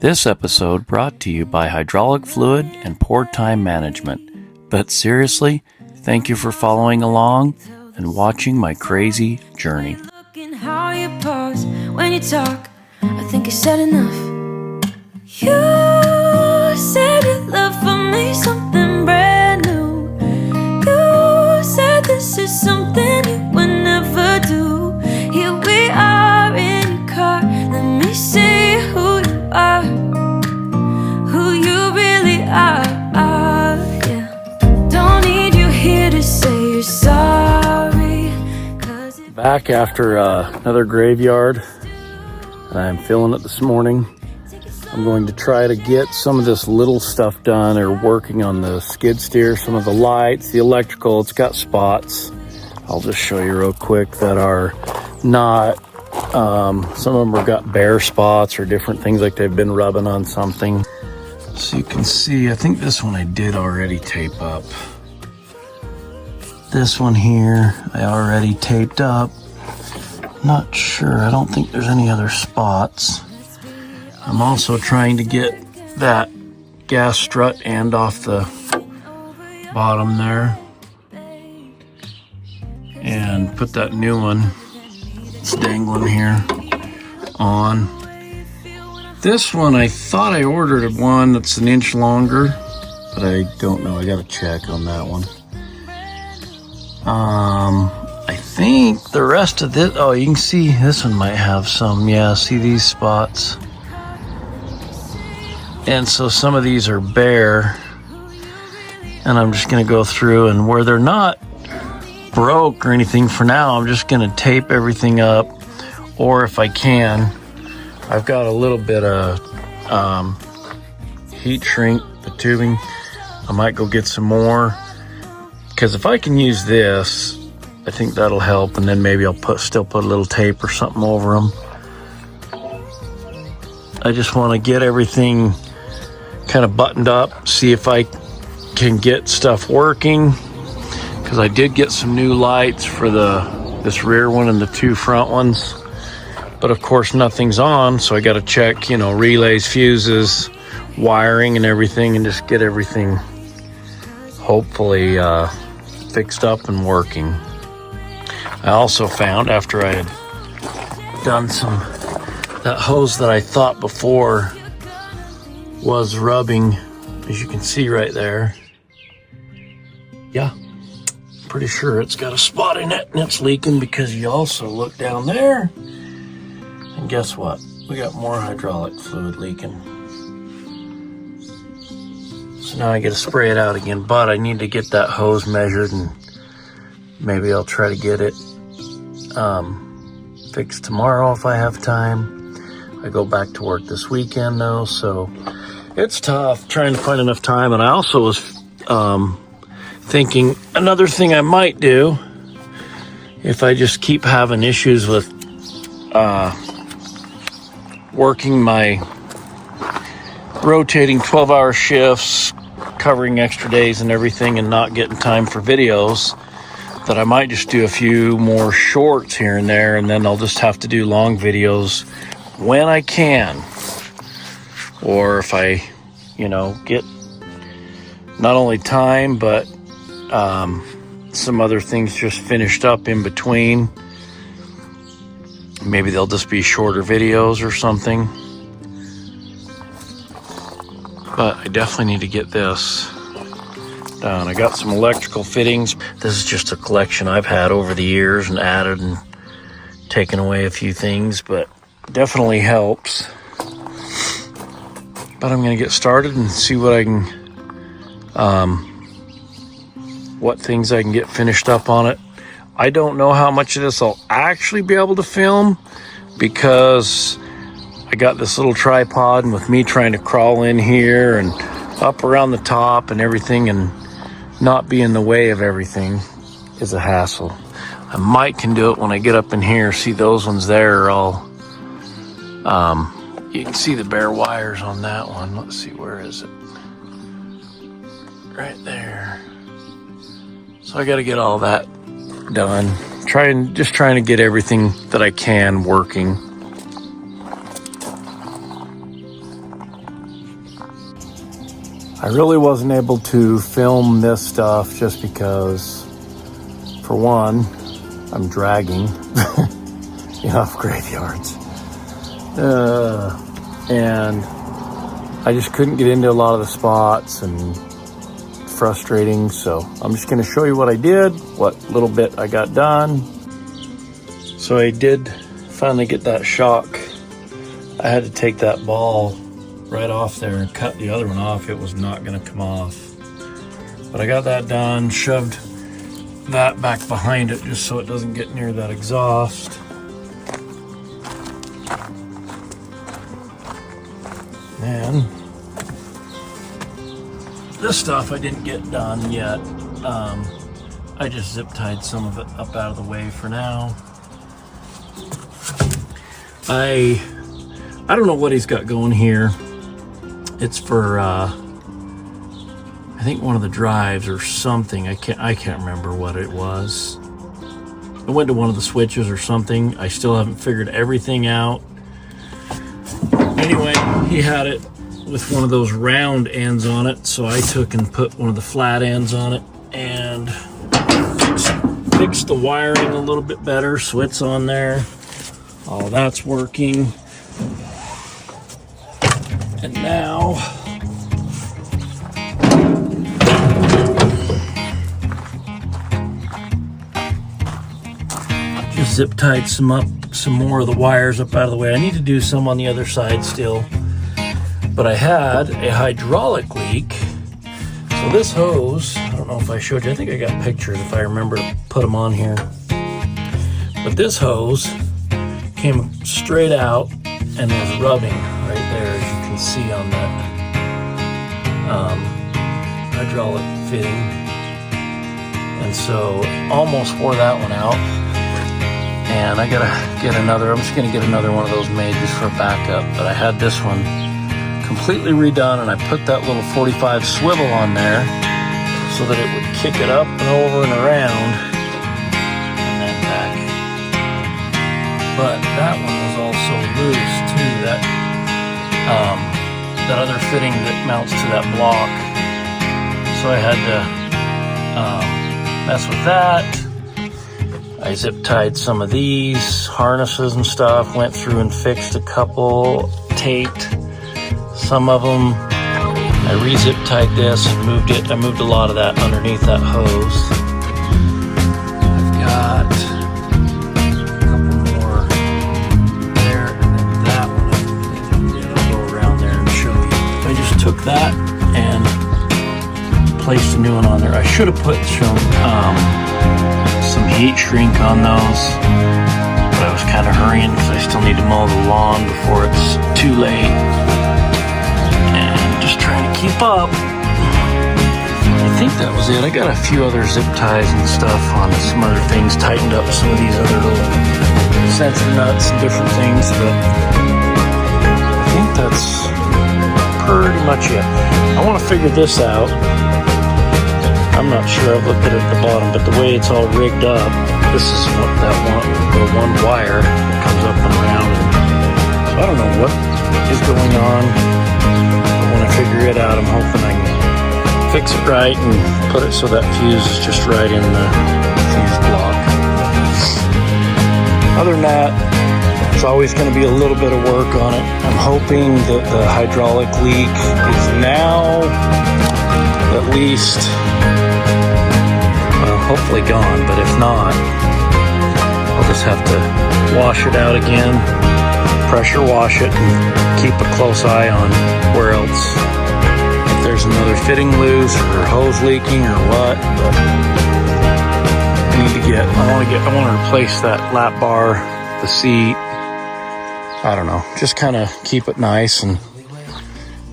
This episode brought to you by hydraulic fluid and poor time management. But seriously, thank you for following along and watching my crazy journey. Looking how you pause when you talk, I think you said enough. You said your love for me something brand new. You said this is something you would never do. Here we are in your car, let me see who you are, who you really are, yeah. Don't need you here to say you're sorry. Back after another graveyard. I'm feeling it this morning. I'm going to try to get some of this little stuff done, or working on the skid steer, some of the lights, the electrical. It's got spots. I'll just show you real quick that are not, some of them have got bare spots or different things, like they've been rubbing on something. So you can see, I think this one I did already tape up. This one here, I already taped up. Not sure, I don't think there's any other spots. I'm also trying to get that gas strut end off the bottom there and put that new one that's dangling here on. This one, I thought I ordered one that's an inch longer, but I don't know, I gotta check on that one. I think the rest of this, oh, you can see this one might have some, yeah, see these spots? And so some of these are bare, and I'm just gonna go through, and where they're not broke or anything for now, I'm just gonna tape everything up, or if I can, I've got a little bit of heat shrink, the tubing. I might go get some more, because if I can use this, I think that'll help, and then maybe I'll still put a little tape or something over them. I just want to get everything kind of buttoned up, see if I can get stuff working, because I did get some new lights for this rear one and the two front ones, but of course nothing's on, so I got to check, relays, fuses, wiring and everything, and just get everything hopefully fixed up and working. I also found, after I had done that hose that I thought before was rubbing, as you can see right there, yeah, pretty sure it's got a spot in it and it's leaking, because you also look down there and guess what, we got more hydraulic fluid leaking. So now I gotta spray it out again, but I need to get that hose measured, and maybe I'll try to get it fixed tomorrow if I have time. I go back to work this weekend though, so it's tough trying to find enough time. And I also was thinking another thing I might do, if I just keep having issues with working my rotating 12-hour shifts, covering extra days and everything, and not getting time for videos, that I might just do a few more shorts here and there, and then I'll just have to do long videos when I can. Or if I, get not only time, but some other things just finished up in between. Maybe they'll just be shorter videos or something. But I definitely need to get this done. I got some electrical fittings. This is just a collection I've had over the years, and added and taken away a few things, but definitely helps. But I'm going to get started and see what I can, what things I can get finished up on it. I don't know how much of this I'll actually be able to film, because I got this little tripod, and with me trying to crawl in here and up around the top and everything, and not be in the way of everything, is a hassle. I might can do it when I get up in here. See, those ones there are all, you can see the bare wires on that one. Let's see, where is it? Right there. So I got to get all that done. Just trying to get everything that I can working. I really wasn't able to film this stuff just because, for one, I'm dragging off graveyards. And I just couldn't get into a lot of the spots, and frustrating. So I'm just going to show you what I did, what little bit I got done. So I did finally get that shock. I had to take that ball right off there and cut the other one off. It was not going to come off. But I got that done, shoved that back behind it just so it doesn't get near that exhaust. And this stuff I didn't get done yet. I just zip tied some of it up out of the way for now. I don't know what he's got going here. It's for I think one of the drives or something. I can't remember what it was. It went to one of the switches or something. I still haven't figured everything out. Anyway, he had it with one of those round ends on it, so I took and put one of the flat ends on it and fixed the wiring a little bit better, so it's on there. All that's working. And now just zip tied some more of the wires up out of the way. I need to do some on the other side still, but I had a hydraulic leak. So this hose, I don't know if I showed you, I think I got pictures if I remember to put them on here, but this hose came straight out and was rubbing right there, as you can see on that hydraulic fitting. And so almost wore that one out. And I gotta get another, I'm just gonna get another one of those made just for a backup. But I had this one completely redone, and I put that little 45 swivel on there so that it would kick it up and over and around and then back. But that one was also loose too, that other fitting that mounts to that block. So I had to mess with that. I zip tied some of these harnesses and stuff, went through and fixed a couple, taped some of them. I re-zip tied this and moved it. I moved a lot of that underneath that hose. I've got a couple more there, and then that one I'll go around there and show you. I just took that and placed a new one on there. I should have put some heat shrink on those, but I was kind of hurrying because I still need to mow the lawn before it's too late, and just trying to keep up. I think that was it. I got a few other zip ties and stuff on some other things, tightened up some of these other little sensor nuts and different things, but I think that's pretty much it. I want to figure this out. I'm not sure, I've looked at it at the bottom, but the way it's all rigged up, this is what the one wire that comes up and around. And so I don't know what is going on, but when I figure it out, I'm hoping I can fix it right and put it so that fuse is just right in the fuse block. Other than that, it's always going to be a little bit of work on it. I'm hoping that the hydraulic leak is now at least hopefully gone, but if not, I'll just have to wash it out again, pressure wash it, and keep a close eye on where else, if there's another fitting loose or hose leaking or what. But I want to replace that lap bar, the seat. I don't know, just kind of keep it nice, and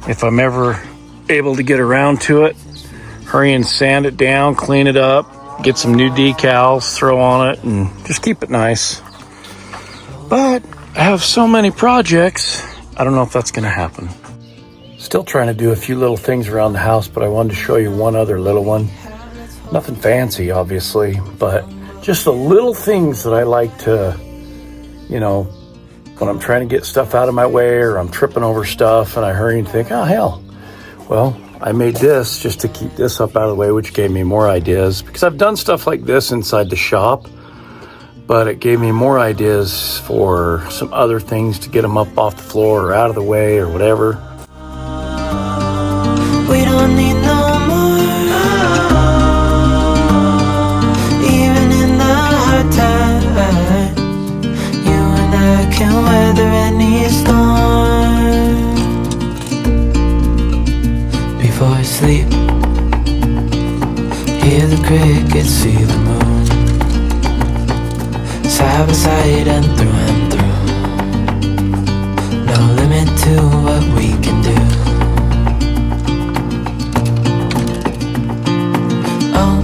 if I'm ever able to get around to it, hurry and sand it down, clean it up, get some new decals, throw on it, and just keep it nice. But I have so many projects, I don't know if that's going to happen. Still trying to do a few little things around the house, but I wanted to show you one other little one. Nothing fancy, obviously, but just the little things that I like to, when I'm trying to get stuff out of my way or I'm tripping over stuff and I hurry and think, oh, hell. Well, I made this just to keep this up out of the way, which gave me more ideas, because I've done stuff like this inside the shop, but it gave me more ideas for some other things to get them up off the floor or out of the way or whatever. We don't need no more, even in the hard times. You and I can weather any storm. Before I sleep, hear the crickets, see the moon, side by side and through. No limit to what we can do. Oh,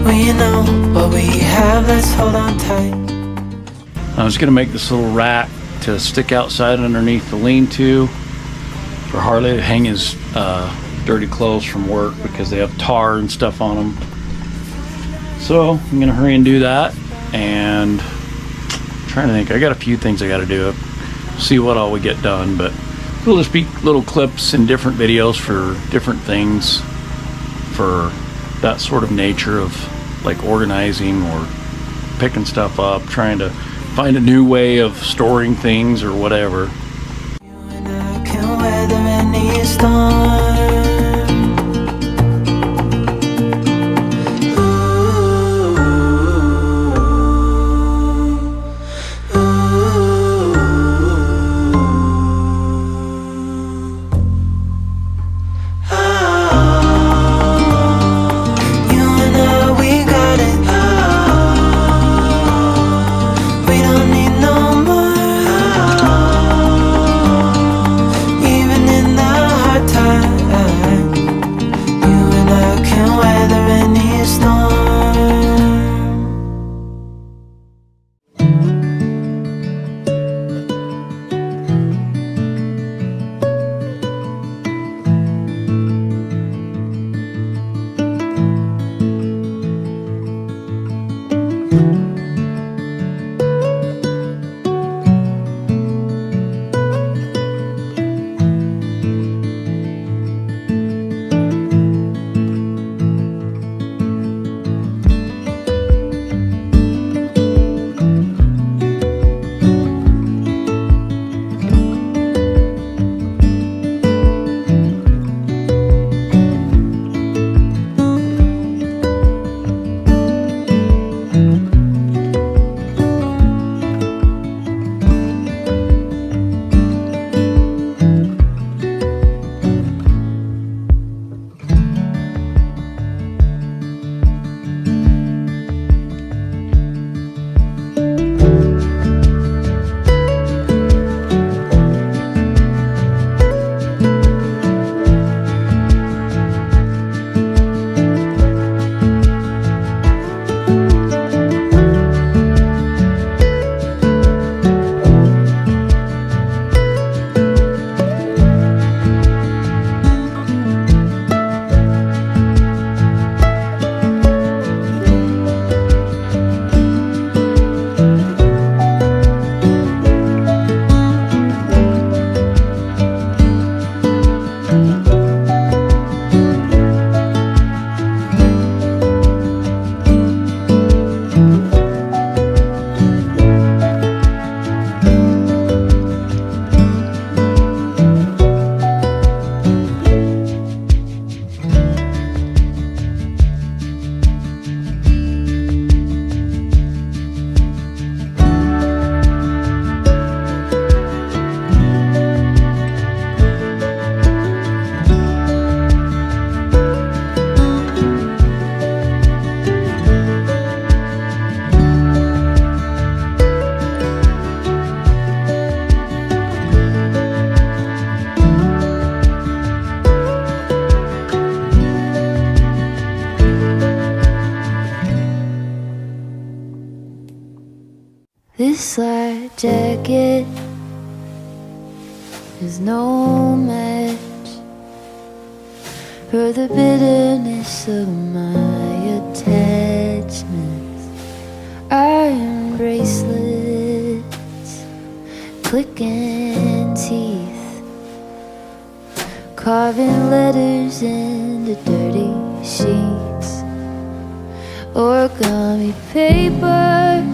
we know what we have, let's hold on tight. I was gonna make this little rack to stick outside underneath the lean-to for Harley to hang his dirty clothes from work, because they have tar and stuff on them. So I'm gonna hurry and do that, and I'm trying to think, I got a few things I gotta do, see what all we get done, but we'll just be little clips in different videos for different things for that sort of nature of like organizing or picking stuff up, trying to find a new way of storing things or whatever. You and I can weather any storm. This light jacket is no match for the bitterness of my attachments. Iron bracelets, clicking teeth, caught carving letters into dirty sheets, origami paper,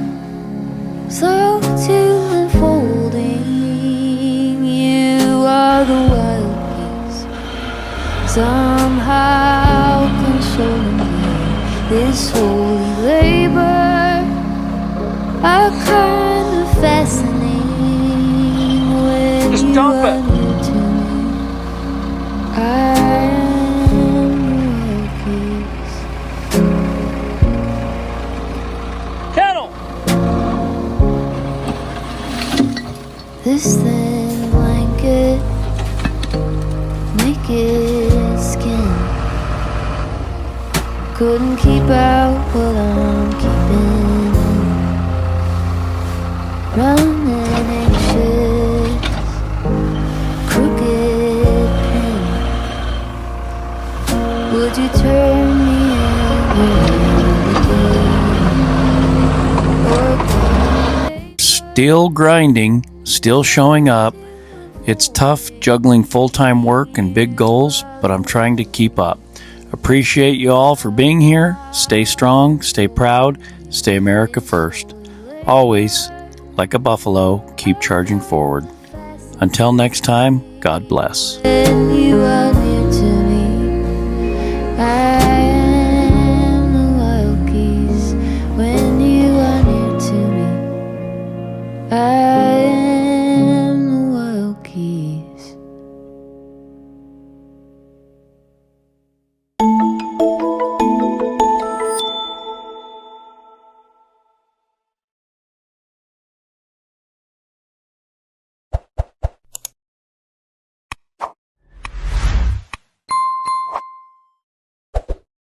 slow to unfolding. You are the wild piece, somehow consoling me. This holy labor, a kind of fascinating when Just you dump are it. near to me. I am your peace. Kettle! This thin blanket, naked skin, couldn't keep out what I'm keeping in. Running anxious, crooked pen. Would you turn me in? Still grinding, still showing up. It's tough juggling full-time work and big goals, but I'm trying to keep up. Appreciate you all for being here. Stay strong, stay proud, stay America first. Always, like a buffalo, keep charging forward. Until next time, God bless. You are